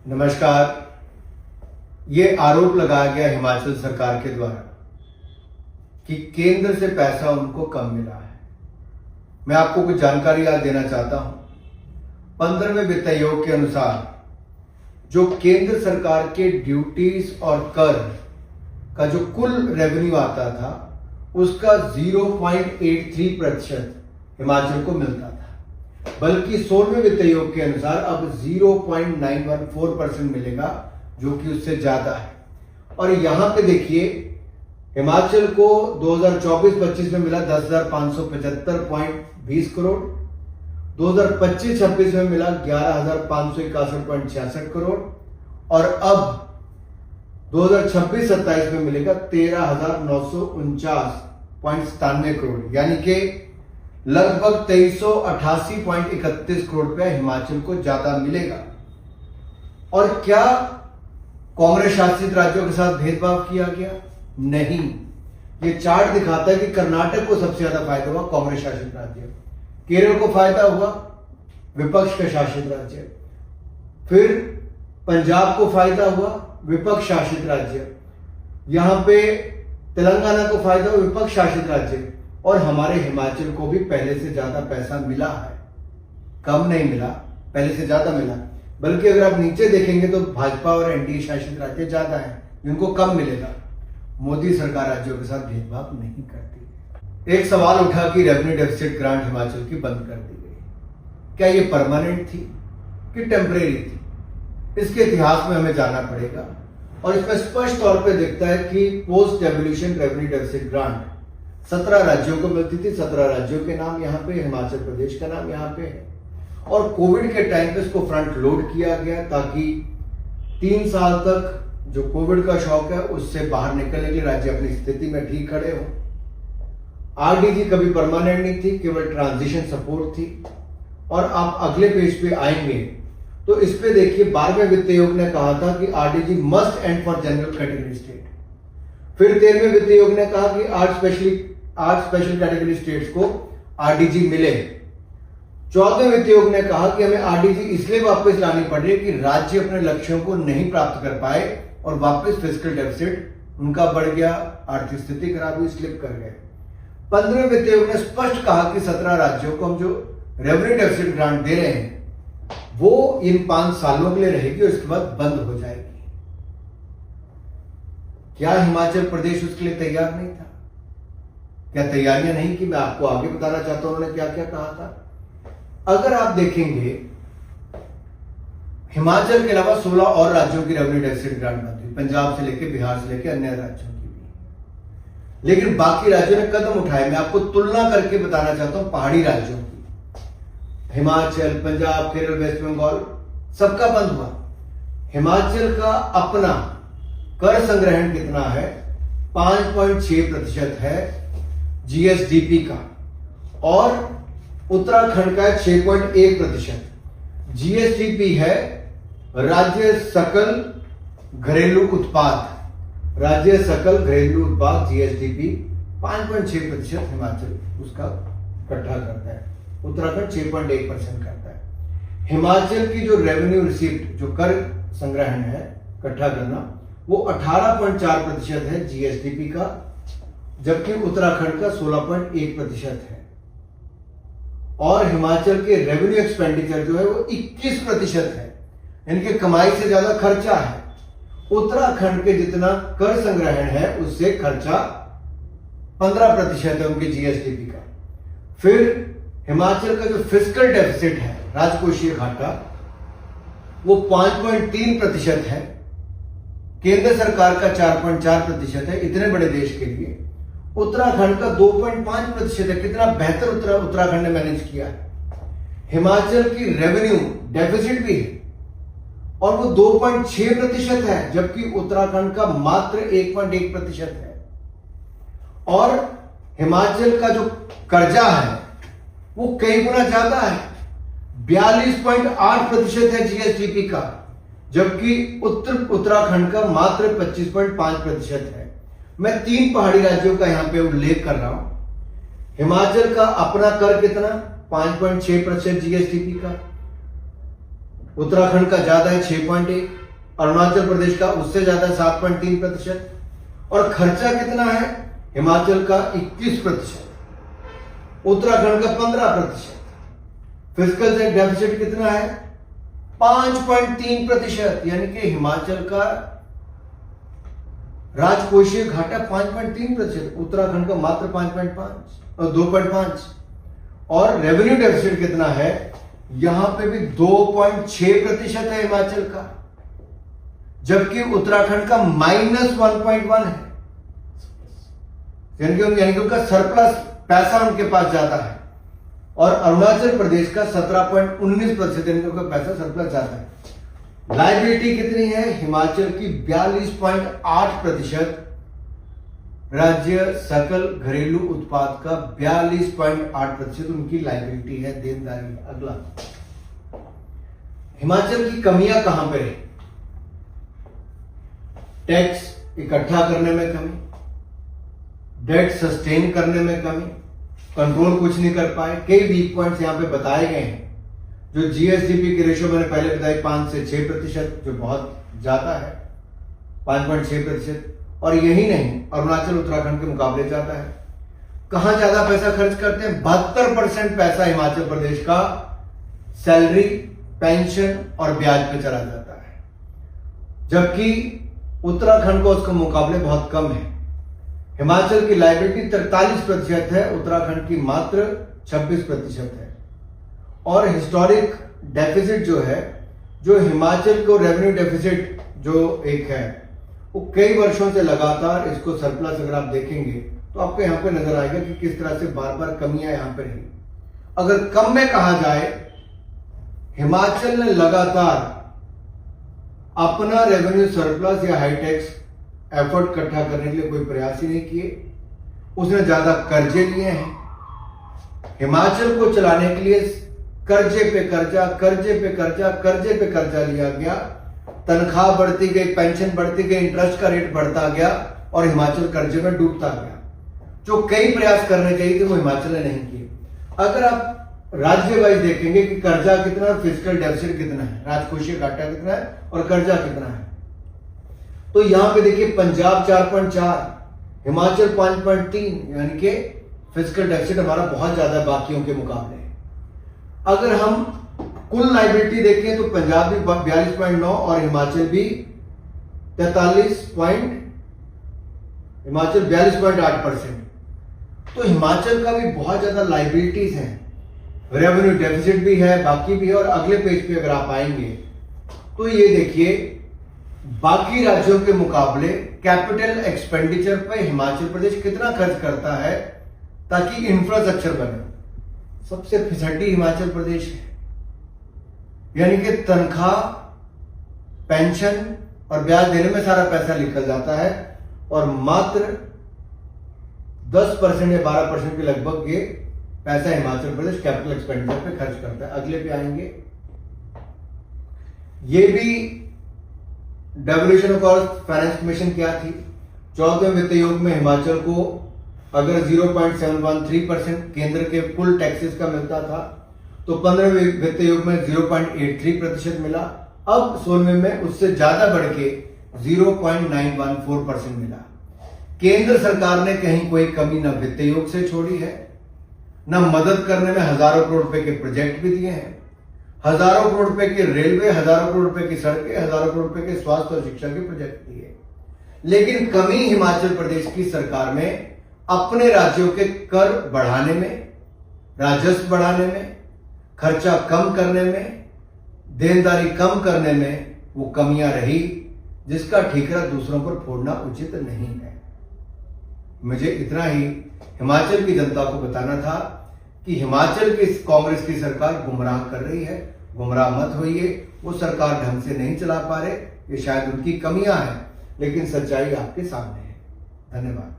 नमस्कार। ये आरोप लगाया गया हिमाचल सरकार के द्वारा कि केंद्र से पैसा उनको कम मिला है। मैं आपको कुछ जानकारी आज देना चाहता हूं। 15वें वित्त आयोग के अनुसार जो केंद्र सरकार के ड्यूटीज और कर का जो कुल रेवेन्यू आता था उसका 0.83% हिमाचल को मिलता था, बल्कि 16वें वित्त आयोग के अनुसार अब 0.914% मिलेगा, जो कि उससे ज्यादा है। और यहां पे देखिए हिमाचल को 2024-25 में मिला 10,575.20 करोड़, 2025-26 में मिला 11,561.66 करोड़ और अब 2026-27 में मिलेगा 13,949.97 करोड़, यानी कि लगभग 2388.31 करोड़ रुपया हिमाचल को ज्यादा मिलेगा। और क्या कांग्रेस शासित राज्यों के साथ भेदभाव किया गया? नहीं। ये चार्ट दिखाता है कि कर्नाटक को सबसे ज्यादा फायदा हुआ, कांग्रेस शासित राज्य। केरल को फायदा हुआ, विपक्ष का शासित राज्य। फिर पंजाब को फायदा हुआ, विपक्ष शासित राज्य। यहां पे तेलंगाना को फायदा हुआ, विपक्ष शासित राज्य। और हमारे हिमाचल को भी पहले से ज्यादा पैसा मिला है, कम नहीं मिला, पहले से ज्यादा मिला। बल्कि अगर आप नीचे देखेंगे तो भाजपा और एनडीए शासित राज्य ज्यादा है, जिनको कम मिलेगा। मोदी सरकार राज्यों के साथ भेदभाव नहीं करती। एक सवाल उठा कि रेवेन्यू डेफिसिट ग्रांट हिमाचल की बंद कर दी गई, क्या ये परमानेंट थी कि टेम्परेरी थी? इसके इतिहास में हमें जाना पड़ेगा और इसमें स्पष्ट तौर पे दिखता है कि post devolution revenue deficit grant 17 राज्यों को मिलती थी। 17 राज्यों के नाम यहाँ पे, हिमाचल प्रदेश का नाम यहाँ पे है। और कोविड के टाइम पे इसको फ्रंट लोड किया गया ताकि 3 साल तक जो कोविड का शॉक है उससे बाहर निकलने के लिए राज्य अपनी स्थिति में ठीक खड़े हो। आरडीजी कभी परमानेंट नहीं थी, केवल ट्रांजिशन सपोर्ट थी। और आप अगले पेज पे आएंगे तो इस पे देखिए 12वें वित्त आयोग ने कहा था कि RDG must and for general category state. फिर 13वें वित्त आयोग ने कहा कि 8 स्पेशल कैटेगरी स्टेट्स को आरडीजी मिले। 14वें वित्त आयोग ने कहा कि हमें आरडीजी इसलिए वापस लानी पड़ रही है कि राज्य अपने लक्ष्यों को नहीं प्राप्त कर पाए और वापस फिस्कल डेफिसिट उनका बढ़ गया, आर्थिक स्थिति खराब हुई, स्लिप कर गए। 15वें वित्त आयोग ने स्पष्ट कहा कि 17 राज्यों को हम जो रेवेन्यू डेफिसिट ग्रांट दे रहे हैं वो इन 5 सालों के लिए रहेगी और इसके बाद बंद हो जाएगी। क्या हिमाचल प्रदेश उसके लिए तैयार नहीं था? क्या तैयारियां नहीं की? मैं आपको आगे बताना चाहता हूं उन्होंने क्या क्या कहा था। अगर आप देखेंगे हिमाचल के अलावा 16 और राज्यों की रेवेन्यू डेफिसिट ग्रांट बंद हुई, पंजाब से लेकर बिहार से लेकर अन्य राज्यों की भी। लेकिन बाकी राज्यों ने कदम उठाए। मैं आपको तुलना करके बताना चाहता हूं पहाड़ी राज्यों की। हिमाचल, पंजाब, केरल, वेस्ट बंगाल सबका बंद हुआ। हिमाचल का अपना कर संग्रहण कितना है? 5.6% है जीएसडीपी का, और उत्तराखंड का 6.1%। जीएसडीपी है राज्य सकल घरेलू उत्पाद, राज्य सकल घरेलू उत्पाद जीएसडीपी 5.6% हिमाचल उसका इकट्ठा करता है, उत्तराखंड 6.1% करता है। हिमाचल की जो रेवेन्यू रिसीप्ट, जो कर संग्रहण है इकट्ठा करना, वो 18.4% है जीएसडीपी का, जबकि उत्तराखंड का 16.1% है। और हिमाचल के रेवेन्यू एक्सपेंडिचर जो है वो 21% है, इनके कमाई से ज्यादा खर्चा है। उत्तराखंड के जितना कर संग्रहण है उससे खर्चा 15% है उनके जीएसडीपी का। फिर हिमाचल का जो फिस्कल डेफिसिट है, राजकोषीय घाटा, वो 5.3% है। केंद्र सरकार का 4.4% है। इतने बड़े देश के लिए उत्तराखंड का 2.5% है। कितना बेहतर उत्तराखंड ने मैनेज किया है। हिमाचल की रेवेन्यू डेफिसिट भी है और वो 2.6% है, जबकि उत्तराखंड का मात्र 1.1% है। और हिमाचल का जो कर्जा है वो कई गुना ज्यादा है, 42.8% है जीएसडीपी का, जबकि उत्तराखंड का मात्र 25.5% है। मैं 3 पहाड़ी राज्यों का यहां पे उल्लेख कर रहा हूं। हिमाचल का अपना कर कितना? 5.6% जीएसडीपी का। उत्तराखंड का ज्यादा है 6.1, अरुणाचल प्रदेश का उससे ज्यादा 7.3%। और खर्चा कितना है? हिमाचल का 21%, उत्तराखंड का 15%। फिस्कल डेफिसिट कितना है? 5.3%, यानी कि हिमाचल का राजकोषीय घाटा 5.3%, उत्तराखंड का मात्र 5.5 और 2.5। और रेवेन्यू डेफिसिट कितना है? यहां पे भी 2.6% है हिमाचल का, जबकि उत्तराखंड का -1.1 है, यानी कि उनका सरप्लस पैसा उनके पास जाता है। और अरुणाचल प्रदेश का 17.19%, यानी कि उनका पैसा सरप्लस जाता है। लायबिलिटी कितनी है? हिमाचल की 42.8%, राज्य सकल घरेलू उत्पाद का 42.8% उनकी लायबिलिटी है, देनदारी। अगला, हिमाचल की कमियां कहां पर है? टैक्स इकट्ठा करने में कमी, डेट सस्टेन करने में कमी, कंट्रोल कुछ नहीं कर पाए। कई वीक पॉइंट्स यहां पे बताए गए हैं। जो जीएसडीपी की रेशियो मैंने पहले बताई 5 से 6%, जो बहुत ज्यादा है, 5.6%। और यही नहीं, अरुणाचल उत्तराखंड के मुकाबले ज्यादा है। कहां ज्यादा पैसा खर्च करते हैं? 72% पैसा हिमाचल प्रदेश का सैलरी, पेंशन और ब्याज पे चला जाता है, जबकि उत्तराखंड को उसके मुकाबले बहुत कम है। हिमाचल की लायबिलिटी 43% है, उत्तराखंड की मात्र 26% है। और हिस्टोरिक डेफिसिट जो है, जो हिमाचल को रेवेन्यू डेफिसिट जो एक है, वो कई वर्षों से लगातार इसको सरप्लस अगर आप देखेंगे तो आपको यहां पे नजर आएगा कि किस तरह से बार बार कमियां यहां पे रही। अगर कम में कहा जाए, हिमाचल ने लगातार अपना रेवेन्यू सरप्लस या हाई टैक्स एफर्ट इकट्ठा करने के लिए कोई प्रयास ही नहीं किए। उसने ज्यादा कर्जे लिए हैं। हिमाचल को चलाने के लिए कर्जे पे कर्जा, कर्जे पे कर्जा, कर्जे पे कर्जा लिया गया। तनख्वाह बढ़ती गई, पेंशन बढ़ती गई, इंटरेस्ट का रेट बढ़ता गया और हिमाचल कर्जे में डूबता गया। जो कई प्रयास करने चाहिए थे वो हिमाचल ने नहीं किए। अगर आप राज्य वाइज देखेंगे कि कर्जा कितना है, फिस्कल डेफिसिट कितना है, राजकोषीय घाटा कितना है और कर्जा कितना है, तो यहां पे देखिए पंजाब 4.4, हिमाचल 5.3, यानी कि फिस्कल डेफिसिट हमारा बहुत ज्यादा है बाकियों के मुकाबले। अगर हम कुल लायबिलिटी देखें तो पंजाब भी 42.9 और हिमाचल भी 42.8%। तो हिमाचल का भी बहुत ज्यादा लायबिलिटीज हैं, रेवेन्यू डेफिसिट भी है, बाकी भी है। और अगले पेज पे अगर आप आएंगे तो ये देखिए, बाकी राज्यों के मुकाबले कैपिटल एक्सपेंडिचर पे हिमाचल प्रदेश कितना खर्च करता है ताकि इंफ्रास्ट्रक्चर बने। सबसे फिसड्डी हिमाचल प्रदेश है, यानी कि तनख्वाह, पेंशन और ब्याज देने में सारा पैसा निकल जाता है और मात्र 10% या 12% के लगभग ये पैसा हिमाचल प्रदेश कैपिटल एक्सपेंडिचर पे खर्च करता है। अगले पे आएंगे, ये भी डेवल्यूशन ऑफ फाइनेंस कमीशन क्या थी। 14वें वित्त आयोग में हिमाचल को अगर 0.713% केंद्र के कुल टैक्सेस का मिलता था तो 15वें वित्त आयोग में 0.83% मिला। अब 16वें में उससे ज्यादा बढ़ के 0.914% मिला। केंद्र सरकार ने कहीं कोई कमी न वित्त आयोग से छोड़ी है, न मदद करने में हजारों करोड़ रुपए के प्रोजेक्ट भी दिए हैं। हजारों करोड़ रुपए के रेलवे, हजारों करोड़ रुपए की सड़कें, हजारों करोड़ रुपए के स्वास्थ्य और शिक्षा के प्रोजेक्ट दिए। लेकिन कमी हिमाचल प्रदेश की सरकार में अपने राज्यों के कर बढ़ाने में, राजस्व बढ़ाने में, खर्चा कम करने में, देनदारी कम करने में वो कमियां रही, जिसका ठीकरा दूसरों पर फोड़ना उचित नहीं है। मुझे इतना ही हिमाचल की जनता को बताना था कि हिमाचल की कांग्रेस की सरकार गुमराह कर रही है। गुमराह मत होइए, वो सरकार ढंग से नहीं चला पा रहे, ये शायद उनकी कमियां हैं, लेकिन सच्चाई आपके सामने है। धन्यवाद।